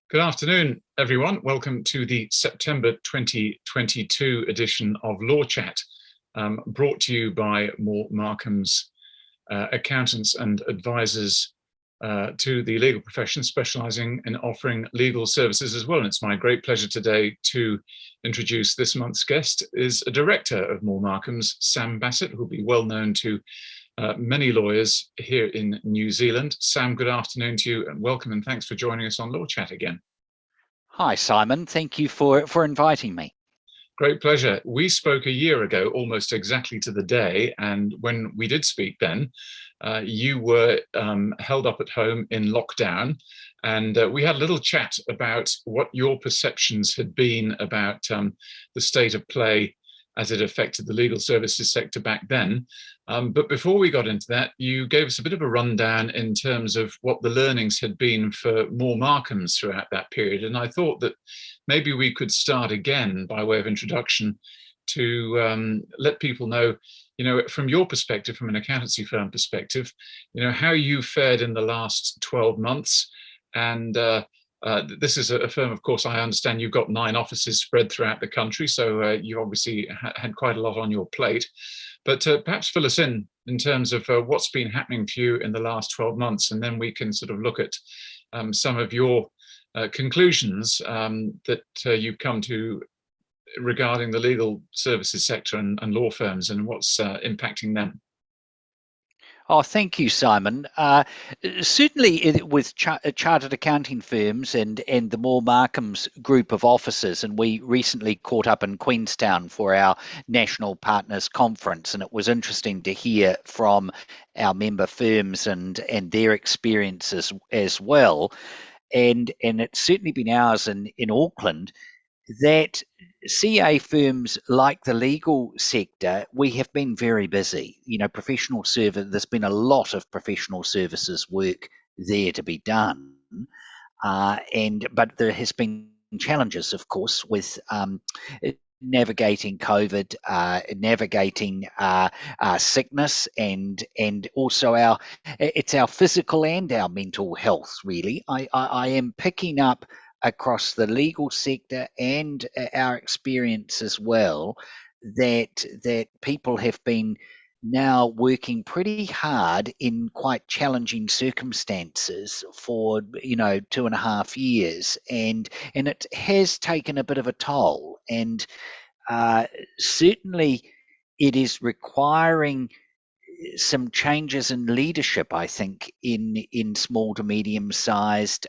Good afternoon, everyone. Welcome to the September 2022 edition of Law Chat, brought to you by Moore Markham's accountants and advisors to the legal profession, specialising in offering legal services as well. And it's my great pleasure today to introduce this month's guest, is a director of Moore Markham's, Sam Bassett, who will be well known to many lawyers here in New Zealand. Sam, good afternoon to you and welcome, and thanks for joining us on Law Chat again. Hi, Simon. Thank you for inviting me. Great pleasure. We spoke a year ago, almost exactly to the day, and when we did speak then, you were held up at home in lockdown, and we had a little chat about what your perceptions had been about the state of play as it affected the legal services sector back then. But before we got into that, you gave us a bit of a rundown in terms of what the learnings had been for Moore Markham's throughout that period. And I thought that maybe we could start again by way of introduction to let people know, from your perspective, from an accountancy firm perspective, how you fared in the last 12 months. And this is a firm, of course, I understand you've got 9 offices spread throughout the country, so you obviously had quite a lot on your plate. But perhaps fill us in terms of what's been happening for you in the last 12 months, and then we can sort of look at some of your conclusions that you've come to regarding the legal services sector and law firms and what's impacting them. Oh, thank you, Simon. Certainly, with chartered accounting firms and the Moore Markham's group of offices, and we recently caught up in Queenstown for our National Partners Conference, and it was interesting to hear from our member firms and their experiences as well. And it's certainly been ours in Auckland that CA firms like the legal sector, we have been very busy. Professional service, there's been a lot of professional services work there to be done. But there has been challenges, of course, with navigating COVID, navigating sickness, and also it's our physical and our mental health, really. I am picking up across the legal sector and our experience as well that people have been now working pretty hard in quite challenging circumstances for 2.5 years, and it has taken a bit of a toll, and certainly it is requiring some changes in leadership, I think, in small to medium-sized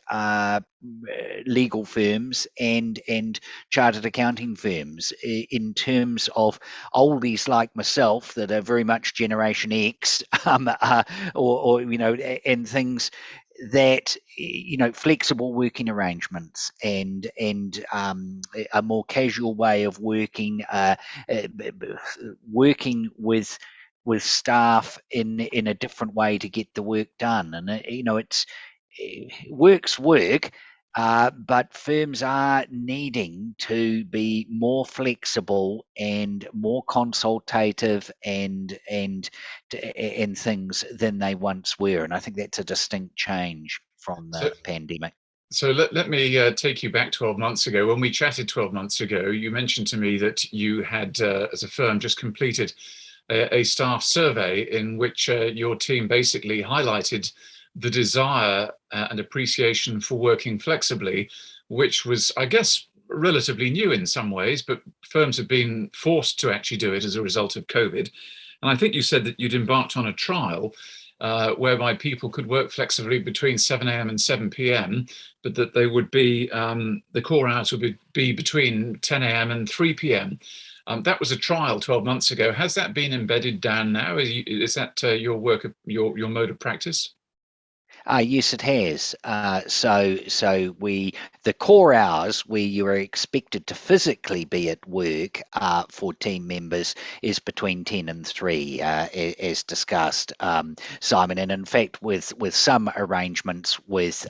legal firms and chartered accounting firms, in terms of oldies like myself that are very much Generation X, and things that flexible working arrangements and a more casual way of working, working with staff in a different way to get the work done. And it's work's work, but firms are needing to be more flexible and more consultative and things than they once were. And I think that's a distinct change from the pandemic. So let me take you back 12 months ago. When we chatted 12 months ago, you mentioned to me that you had, as a firm, just completed a staff survey in which your team basically highlighted the desire and appreciation for working flexibly, which was, I guess, relatively new in some ways, but firms have been forced to actually do it as a result of COVID. And I think you said that you'd embarked on a trial whereby people could work flexibly between 7 a.m. and 7 p.m., but that they would be, the core hours would be between 10 a.m. and 3 p.m. That was a trial 12 months ago. Has that been embedded down now? Is that your work, your mode of practice? Yes, it has. So the core hours where you are expected to physically be at work for team members is between 10 and 3, as discussed, Simon. And in fact, with some arrangements with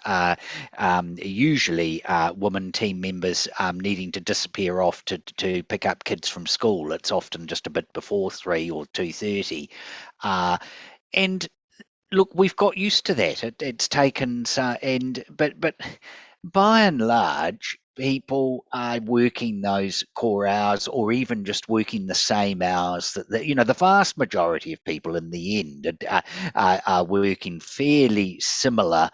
usually women team members needing to disappear off to pick up kids from school, it's often just a bit before 3 or 2:30. And look, we've got used to that. It's taken but by and large, people are working those core hours or even just working the same hours that the vast majority of people in the end are working fairly similar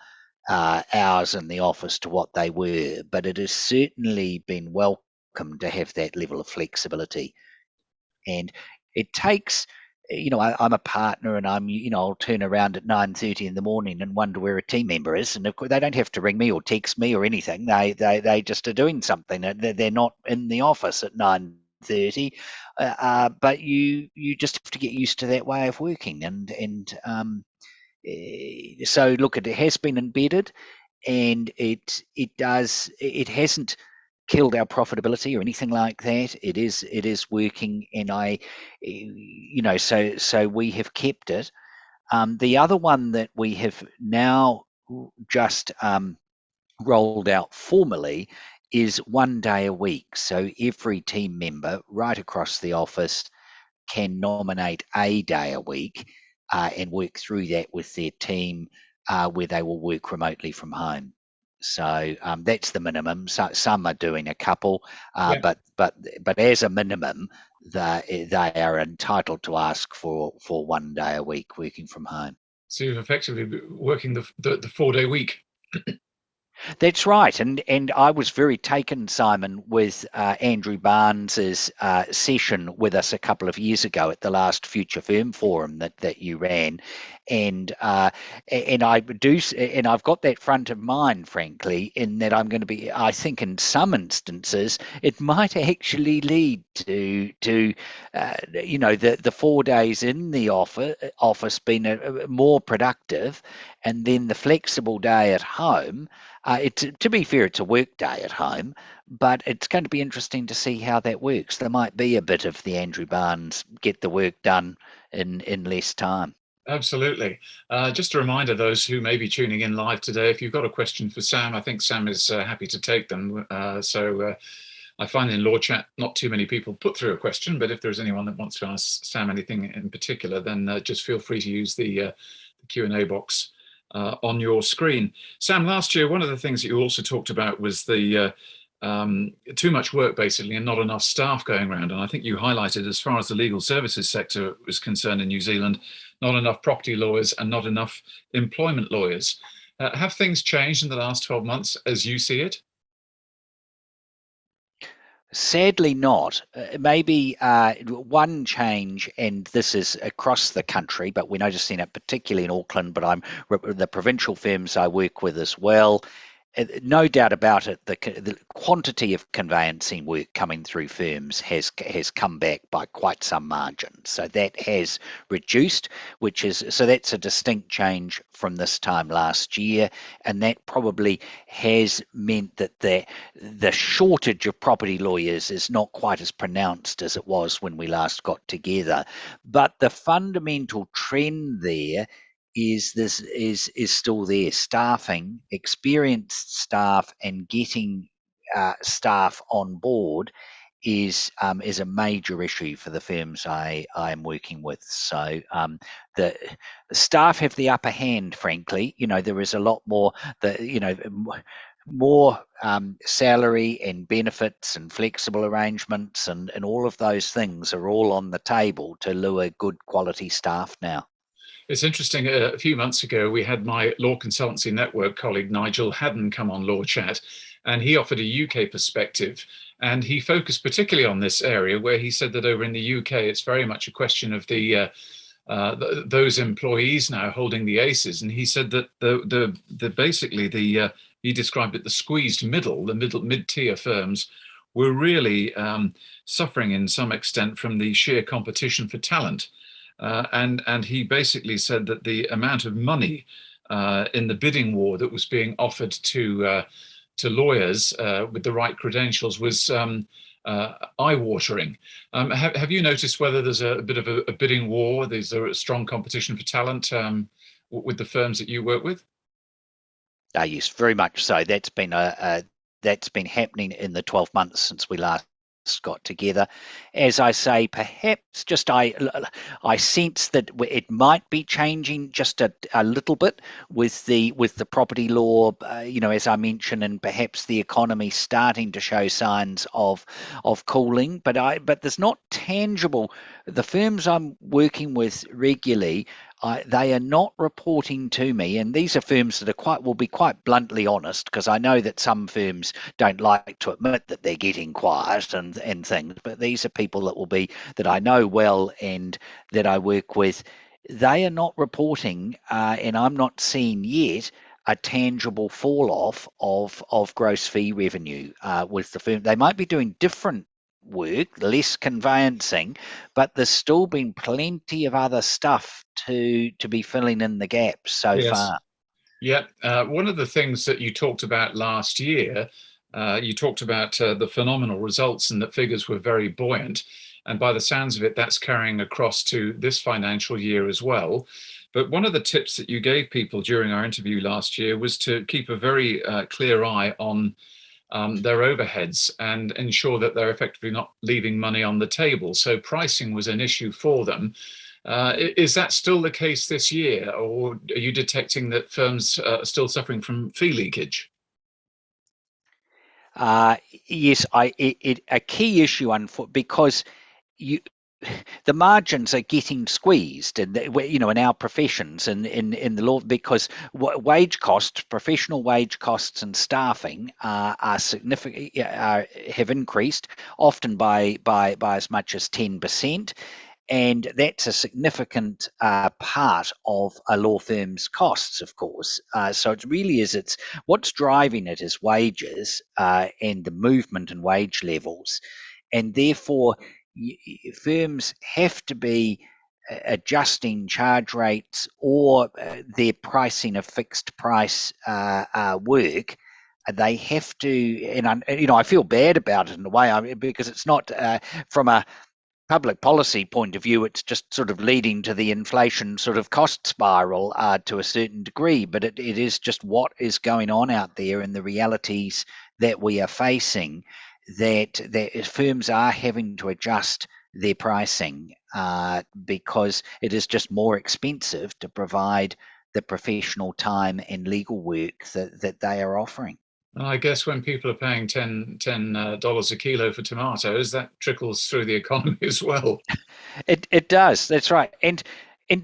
hours in the office to what they were, but it has certainly been welcome to have that level of flexibility. And it takes, I'm a partner, and I'll turn around at 9:30 in the morning and wonder where a team member is, and of course they don't have to ring me or text me or anything. They just are doing something. They're not in the office at 9:30, but you just have to get used to that way of working, so look, it has been embedded, and it hasn't killed our profitability or anything like that. It is working, and so we have kept it. The other one that we have now just rolled out formally is 1 day a week. So every team member right across the office can nominate a day a week and work through that with their team, where they will work remotely from home. So that's the minimum. So, some are doing a couple, Yeah. but as a minimum, they are entitled to ask for 1 day a week working from home. So you've effectively been working the 4-day week. That's right, and I was very taken, Simon, with Andrew Barnes's session with us a couple of years ago at the last Future Firm Forum that you ran, and I've got that front of mind, frankly, in that I'm going to be. I think in some instances it might actually lead to the 4 days in the office being more productive, and then the flexible day at home. To be fair, it's a work day at home, but it's going to be interesting to see how that works. There might be a bit of the Andrew Barnes get the work done in less time. Absolutely. Just a reminder, those who may be tuning in live today, if you've got a question for Sam, I think Sam is happy to take them. I find in Law Chat, not too many people put through a question, but if there's anyone that wants to ask Sam anything in particular, then just feel free to use the Q&A box on your screen. Sam, last year, one of the things that you also talked about was the too much work, basically, and not enough staff going around. And I think you highlighted, as far as the legal services sector was concerned in New Zealand, not enough property lawyers and not enough employment lawyers. Have things changed in the last 12 months as you see it? Sadly not. Maybe one change, and this is across the country, but we're noticing it particularly in Auckland, but the provincial firms I work with as well. No doubt about it, the quantity of conveyancing work coming through firms has come back by quite some margin. So that has reduced, that's a distinct change from this time last year, and that probably has meant that the shortage of property lawyers is not quite as pronounced as it was when we last got together. But the fundamental trend there is still there. Staffing, experienced staff, and getting staff on board is a major issue for the firms I am working with. So the staff have the upper hand. Frankly, there is a lot more more salary and benefits and flexible arrangements and all of those things are all on the table to lure good quality staff now. It's interesting. A few months ago, we had my law consultancy network colleague Nigel Haddon come on Law Chat, and he offered a UK perspective. And he focused particularly on this area, where he said that over in the UK, it's very much a question of those employees now holding the aces. And he said that he described it, the squeezed middle, the mid-tier firms were really suffering in some extent from the sheer competition for talent. And he basically said that the amount of money in the bidding war that was being offered to lawyers with the right credentials was eye-watering. Have you noticed whether there's a bit of a bidding war? There's a strong competition for talent with the firms that you work with? Yes, very much so. That's been happening in the 12 months since we last got together. As I say, perhaps just I sense that it might be changing just a little bit with the property law, as I mentioned, and perhaps the economy starting to show signs of cooling. But there's not tangible. The firms I'm working with regularly, they are not reporting to me, and these are firms that will be quite bluntly honest, because I know that some firms don't like to admit that they're getting quiet and things, but these are people that I know well and that I work with. They are not reporting, and I'm not seeing yet a tangible fall off of gross fee revenue with the firm. They might be doing different work, less conveyancing, but there's still been plenty of other stuff to be filling in the gaps so Yes. far. Yeah. One of the things that you talked about last year, you talked about the phenomenal results and that figures were very buoyant. And by the sounds of it, that's carrying across to this financial year as well. But one of the tips that you gave people during our interview last year was to keep a very clear eye on their overheads and ensure that they're effectively not leaving money on the table. So pricing was an issue for them. Is that still the case this year, or are you detecting that firms are still suffering from fee leakage? Uh, yes, a key issue, because you the margins are getting squeezed, and in our professions and in the law, because wage costs, professional wage costs, and staffing are significant, have increased, often by as much as 10%. And that's a significant part of a law firm's costs, of course. So it really is. It's what's driving it is wages and the movement in wage levels, and therefore firms have to be adjusting charge rates or their pricing of fixed price work. They have to, and I feel bad about it in a way, because it's not from a public policy point of view, it's just sort of leading to the inflation sort of cost spiral to a certain degree. But it is just what is going on out there and the realities that we are facing, that firms are having to adjust their pricing because it is just more expensive to provide the professional time and legal work that they are offering. I guess when people are paying $10 a kilo for tomatoes, that trickles through the economy as well. It does. That's right. And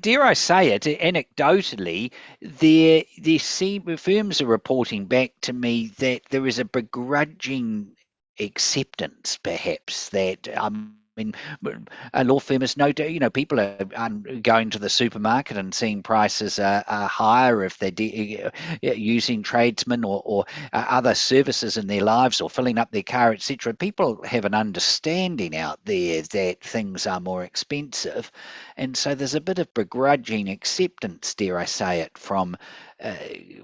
dare I say it, anecdotally, firms are reporting back to me that there is a begrudging acceptance, perhaps, that mean, a law firm is no, people are going to the supermarket and seeing prices are higher if they're using tradesmen or other services in their lives, or filling up their car, etc. People have an understanding out there that things are more expensive, and so there's a bit of begrudging acceptance, dare I say it, from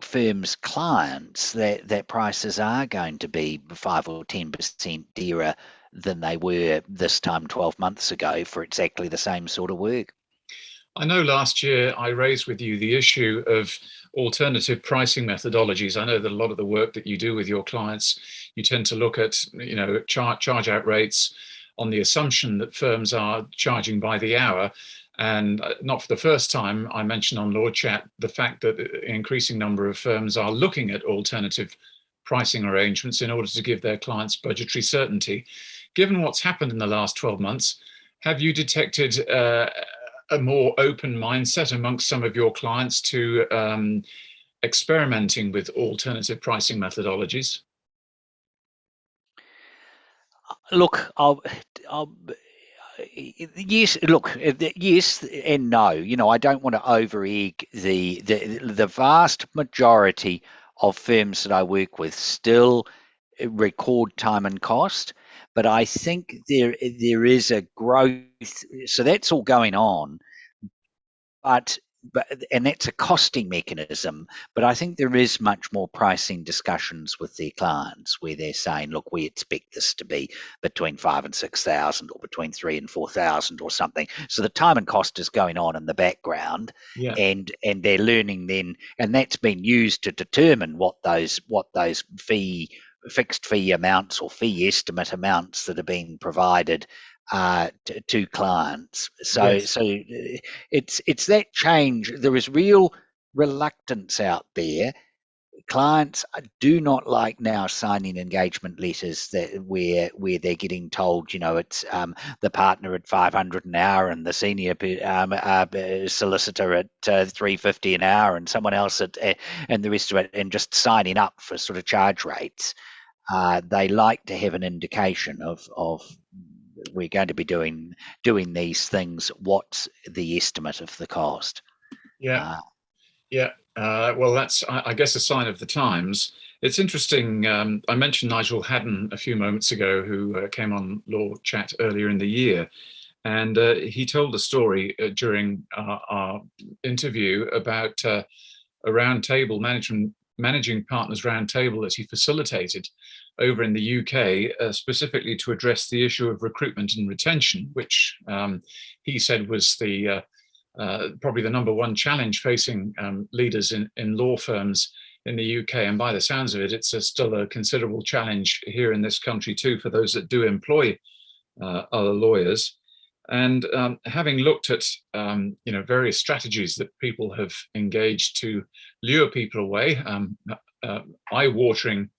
firms' clients that prices are going to be 5 or 10% dearer than they were this time 12 months ago for exactly the same sort of work. I know last year I raised with you the issue of alternative pricing methodologies. I know that a lot of the work that you do with your clients, you tend to look at, charge out rates on the assumption that firms are charging by the hour. And not for the first time, I mentioned on Law Chat the fact that an increasing number of firms are looking at alternative pricing arrangements in order to give their clients budgetary certainty. Given what's happened in the last 12 months, have you detected a more open mindset amongst some of your clients to experimenting with alternative pricing methodologies? Look, I'll yes, look, yes and no. I don't want to over egg the vast majority of firms that I work with still record time and cost, but I think there is a growth. So that's all going on, but and that's a costing mechanism. But I think there is much more pricing discussions with their clients where they're saying, look, we expect this to be between 5 and 6,000, or between 3 and 4,000, or something. So the time and cost is going on in the background, Yeah. and they're learning then, and that's been used to determine what those fee fixed fee amounts or fee estimate amounts that are being provided to clients. So Yes. so it's that change. There is real reluctance out there. Clients do not like now signing engagement letters that where they're getting told, it's the partner at 500 an hour and the senior solicitor at 350 an hour and someone else at and the rest of it, and just signing up for sort of charge rates. They like to have an indication of we're going to be doing these things. What's the estimate of the cost? Yeah. Uh, Yeah. Well, that's, I guess, a sign of the times. It's interesting. I mentioned Nigel Haddon a few moments ago, who came on Law Chat earlier in the year. And he told a story during our interview about a roundtable managing partners roundtable that he facilitated over in the UK, specifically to address the issue of recruitment and retention, which he said was the probably the number one challenge facing leaders in law firms in the UK. And by the sounds of it, it's still a considerable challenge here in this country too for those that do employ other lawyers. And having looked at various strategies that people have engaged to lure people away, eye-watering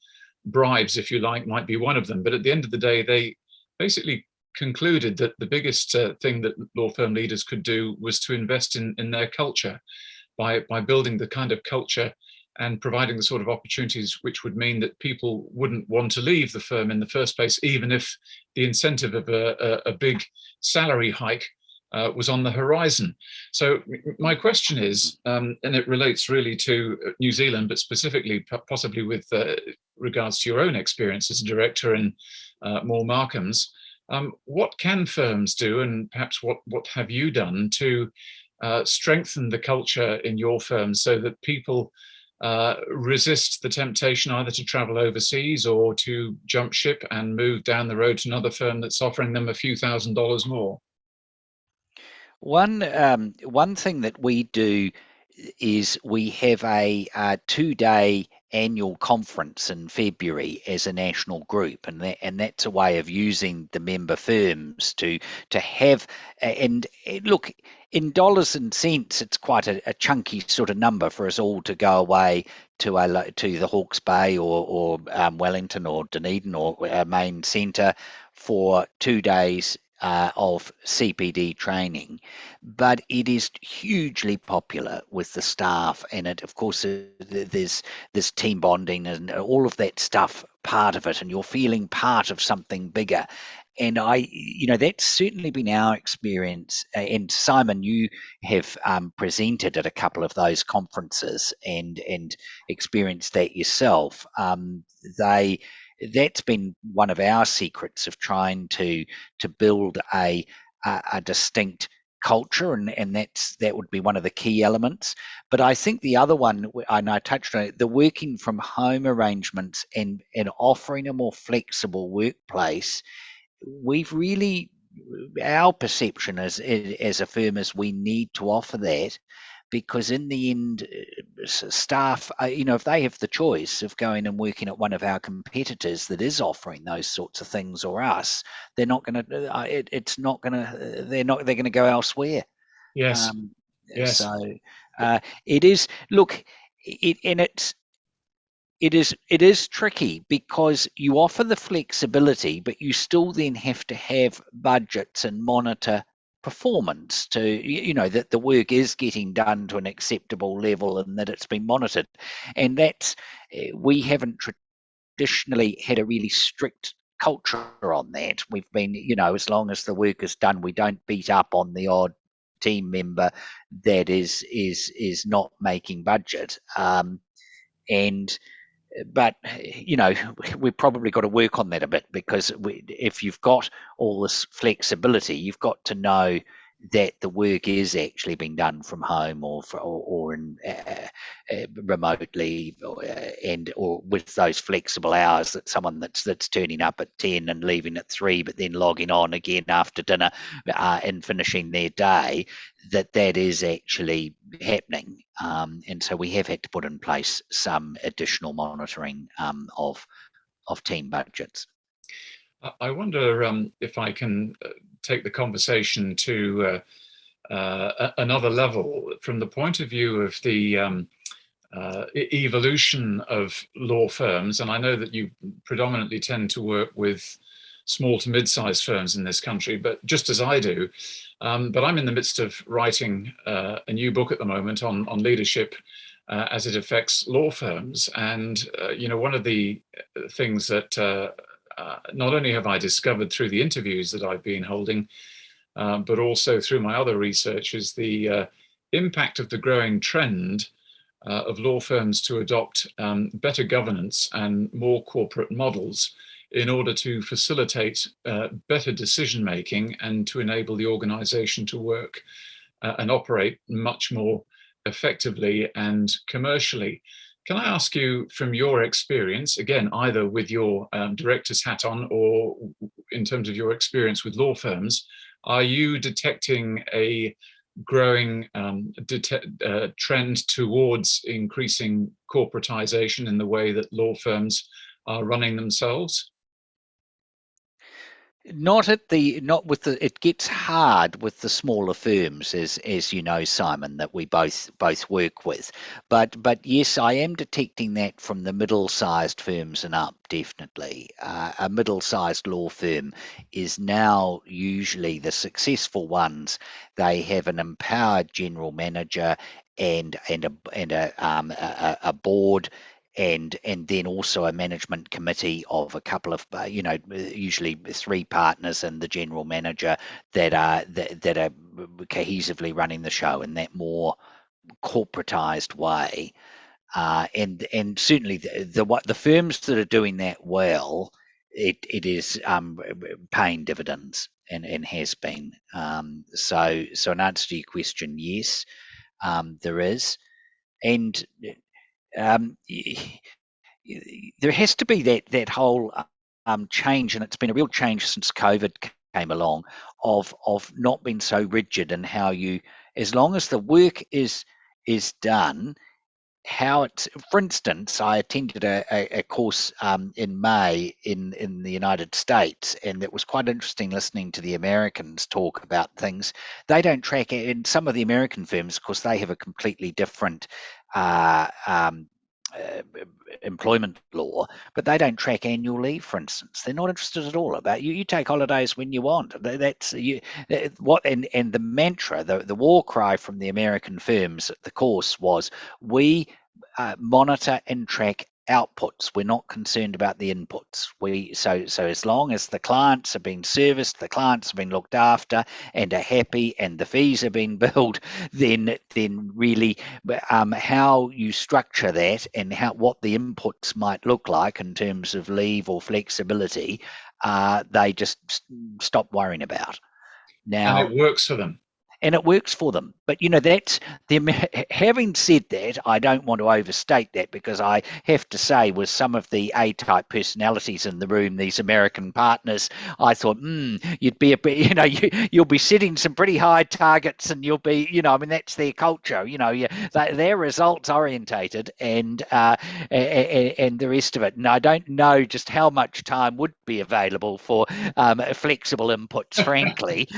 bribes, if you like, might be one of them. But at the end of the day, they basically concluded that the biggest thing that law firm leaders could do was to invest in their culture by building the kind of culture and providing the sort of opportunities which would mean that people wouldn't want to leave the firm in the first place, even if the incentive of a big salary hike was on the horizon. So my question is, and it relates really to New Zealand, but specifically possibly with regards to your own experience as a director in Moore Markham's, what can firms do, and perhaps what have you done to strengthen the culture in your firm so that people resist the temptation either to travel overseas or to jump ship and move down the road to another firm that's offering them a few $1,000s more? One thing that we do is we have a 2-day annual conference in February as a national group, and that's a way of using the member firms to have look, in dollars and cents, it's quite a chunky sort of number for us all to go away to the Hawke's Bay or Wellington or Dunedin or our main centre for 2 days of CPD training, but it is hugely popular with the staff, and it, of course, there's this team bonding and all of that stuff part of it, and you're feeling part of something bigger. And that's certainly been our experience. And Simon, you have presented at a couple of those conferences and experienced that yourself. That's been one of our secrets of trying to build a distinct culture, and that would be one of the key elements. But I think the other one, and I touched on it, the working from home arrangements and offering a more flexible workplace. We've really, our perception as a firm is we need to offer that, because in the end, staff, if they have the choice of going and working at one of our competitors that is offering those sorts of things, or us, they're not going to. It's not going to. They're going to go elsewhere. Yes, Um, yes, so it is. Look, it is tricky because you offer the flexibility, but you still then have to have budgets and monitor performance to that the work is getting done to an acceptable level and that it's been monitored. And that's we haven't traditionally had a really strict culture on that. We've been, as long as the work is done, we don't beat up on the odd team member that is not making budget. And but we've probably got to work on that a bit, because if you've got all this flexibility, you've got to know that the work is actually being done from home or in remotely, or with those flexible hours, that someone that's turning up at 10 and leaving at 3 but then logging on again after dinner and finishing their day, that is actually happening. And so we have had to put in place some additional monitoring of team budgets. I wonder if I can take the conversation to another level from the point of view of the evolution of law firms. And I know that you predominantly tend to work with small to mid-sized firms in this country, but just as I do. But I'm in the midst of writing a new book at the moment on leadership as it affects law firms. And, one of the things that not only have I discovered through the interviews that I've been holding, but also through my other research, is the impact of the growing trend of law firms to adopt better governance and more corporate models in order to facilitate better decision making and to enable the organization to work and operate much more effectively and commercially. Can I ask you, from your experience, again, either with your director's hat on or in terms of your experience with law firms, are you detecting a growing trend towards increasing corporatization in the way that law firms are running themselves? Not with the it gets hard with the smaller firms, as you know, Simon, that we both work with. But yes, I am detecting that from the middle-sized firms and up, definitely. A middle-sized law firm is now usually the successful ones. They have an empowered general manager and a board, and then also a management committee of a couple of usually three partners and the general manager that are cohesively running the show in that more corporatized way. And certainly the firms that are doing that well, it is paying dividends, and has been. So in answer to your question, yes, there is. And um, there has to be that whole change, and it's been a real change since COVID came along, of not being so rigid, and how you, as long as the work is done, how it's. For instance, I attended a course in May in the United States, and it was quite interesting listening to the Americans talk about things. They don't track it in some of the American firms, of course. They have a completely different uh, um, uh, employment law, but they don't track annual leave, for instance. They're not interested at all about you. You take holidays when you want. That's you. What and the mantra, the war cry from the American firms at the course was, we monitor and track outputs. We're not concerned about the inputs. So as long as the clients are being serviced, the clients have been looked after and are happy, and the fees are being billed, then really how you structure that, and what the inputs might look like in terms of leave or flexibility, they just stop worrying about. And Now, it works for them. and it works for them. But that's having said that, I don't want to overstate that, because I have to say, with some of the A-type personalities in the room, these American partners, I thought, you'd be a bit, you'll be setting some pretty high targets, and you'll be, I mean, that's their culture. They're results orientated, and the rest of it. And I don't know just how much time would be available for flexible inputs, frankly.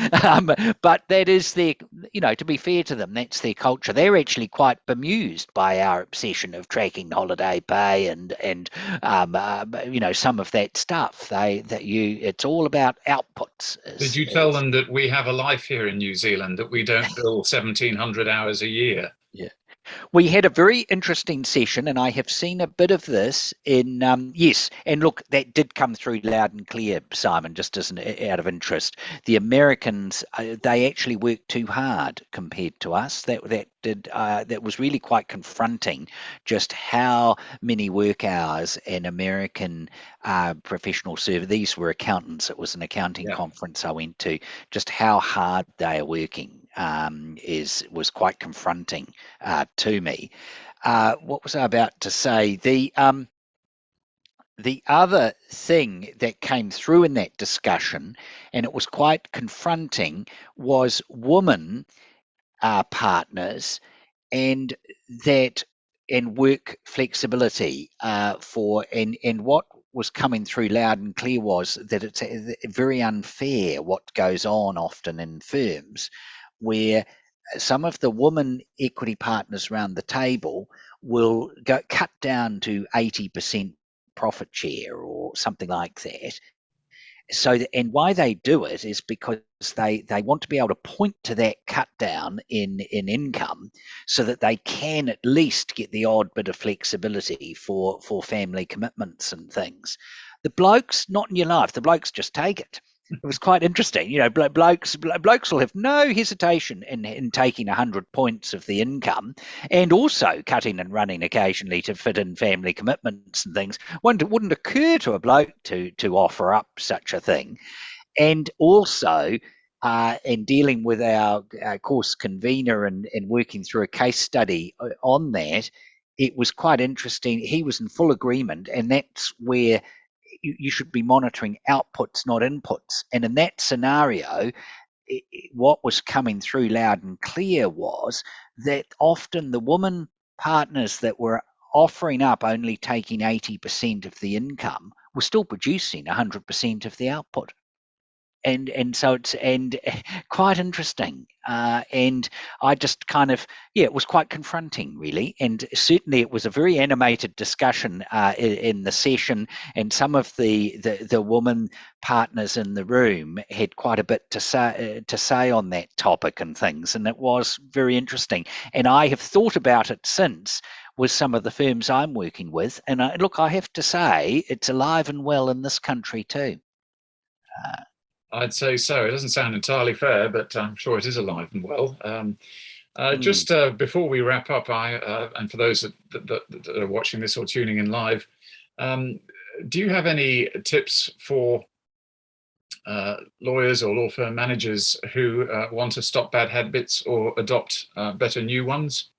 But that is their, to be fair to them, that's their culture. They're actually quite bemused by our obsession of tracking holiday pay and some of that stuff. It's all about outputs. Did you tell them that we have a life here in New Zealand, that we don't bill 1,700 hours a year? Yeah. We had a very interesting session, and I have seen a bit of this in yes. And look, that did come through loud and clear, Simon. Just as out of interest, the Americans, they actually worked too hard compared to us. That was really quite confronting. Just how many work hours an American professional server. These were accountants. It was an accounting conference I went to. Just how hard they are working was quite confronting to me. What was I about to say? The other thing that came through in that discussion, and it was quite confronting, was women partners, and that and work flexibility and what was coming through loud and clear was that it's very unfair what goes on often in firms where some of the woman equity partners around the table will go cut down to 80% profit share or something like that. So, and why they do it is because they want to be able to point to that cut down in income so that they can at least get the odd bit of flexibility for family commitments and things. The blokes, not in your life, the blokes just take it. It was quite interesting. Blokes will have no hesitation in taking 100 points of the income and also cutting and running occasionally to fit in family commitments and things. Wouldn't occur to a bloke to offer up such a thing. And also, in dealing with our course convener and working through a case study on that, it was quite interesting. He was in full agreement, and that's where you should be monitoring outputs, not inputs. And in that scenario, what was coming through loud and clear was that often the woman partners that were offering up only taking 80% of the income were still producing 100% of the output. And so it's quite interesting, and I just kind of it was quite confronting really, and certainly it was a very animated discussion in the session, and some of the woman partners in the room had quite a bit to say on that topic and things, and it was very interesting, and I have thought about it since with some of the firms I'm working with, and look, I have to say it's alive and well in this country too. I'd say so. It doesn't sound entirely fair, but I'm sure it is alive and well. Just before we wrap up, and for those that are watching this or tuning in live, do you have any tips for lawyers or law firm managers who want to stop bad habits or adopt better new ones?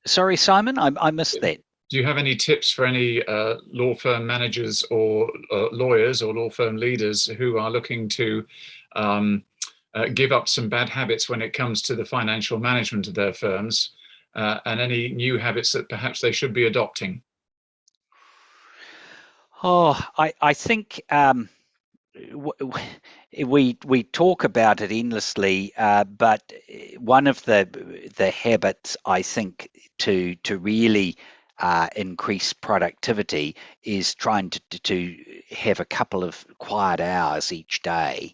Sorry, Simon, I missed that. Do you have any tips for any law firm managers or lawyers or law firm leaders who are looking to give up some bad habits when it comes to the financial management of their firms, and any new habits that perhaps they should be adopting? Oh, I think we talk about it endlessly, but one of the habits I think to really increase productivity is trying to have a couple of quiet hours each day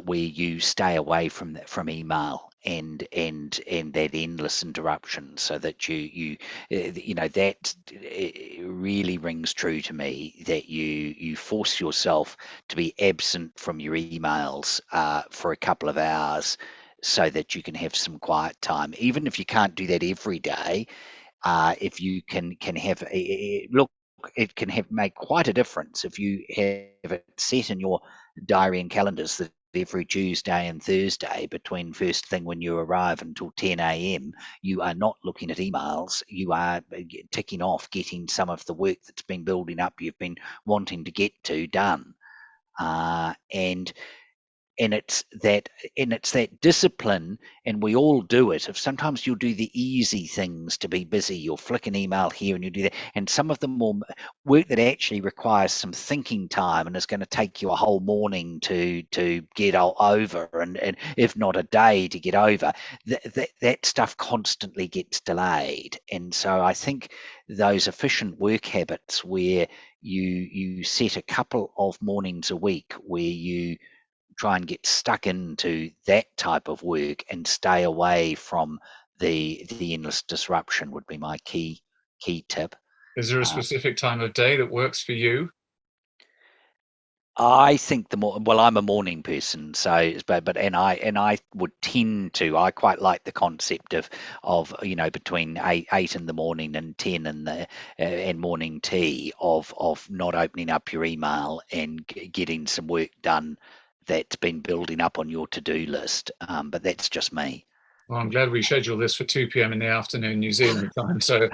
where you stay away from email and that endless interruption, so that you know that really rings true to me, that you force yourself to be absent from your emails for a couple of hours so that you can have some quiet time, even if you can't do that every day. If you can have look, it can make quite a difference if you have it set in your diary and calendars that every Tuesday and Thursday between first thing when you arrive until 10 a.m. you are not looking at emails. You are ticking off getting some of the work that's been building up, you've been wanting to get to, done. And it's that discipline, and we all do it. If sometimes you'll do the easy things to be busy, you'll flick an email here and you do that, and some of the more work that actually requires some thinking time and is going to take you a whole morning to get over, and if not a day to get over, that stuff constantly gets delayed. And so I think those efficient work habits where you set a couple of mornings a week where you try and get stuck into that type of work and stay away from the endless disruption would be my key tip. Is there a specific time of day that works for you? I think I'm a morning person, so and I would tend to, I quite like the concept of between eight in the morning and 10 in the and morning tea, of not opening up your email and getting some work done that's been building up on your to-do list. But that's just me. Well, I'm glad we scheduled this for 2 p.m. in the afternoon, New Zealand time. So,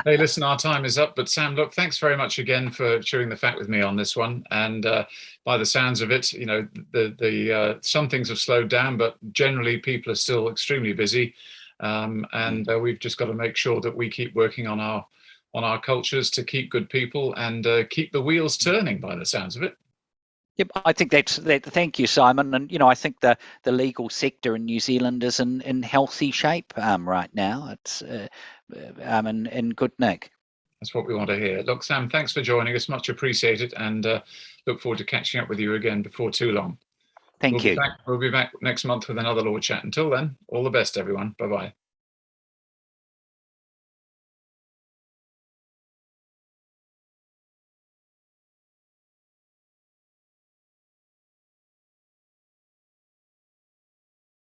hey, listen, our time is up. But Sam, look, thanks very much again for chewing the fat with me on this one. And by the sounds of it, the some things have slowed down, but generally people are still extremely busy. And we've just got to make sure that we keep working on on our cultures to keep good people and keep the wheels turning, by the sounds of it. Yep, I think that's that. Thank you, Simon. And I think the legal sector in New Zealand is in healthy shape right now. It's in good nick. That's what we want to hear. Look, Sam, thanks for joining us. Much appreciated, and look forward to catching up with you again before too long. Thank you. We'll be back next month with another Law Chat. Until then, all the best, everyone. Bye bye.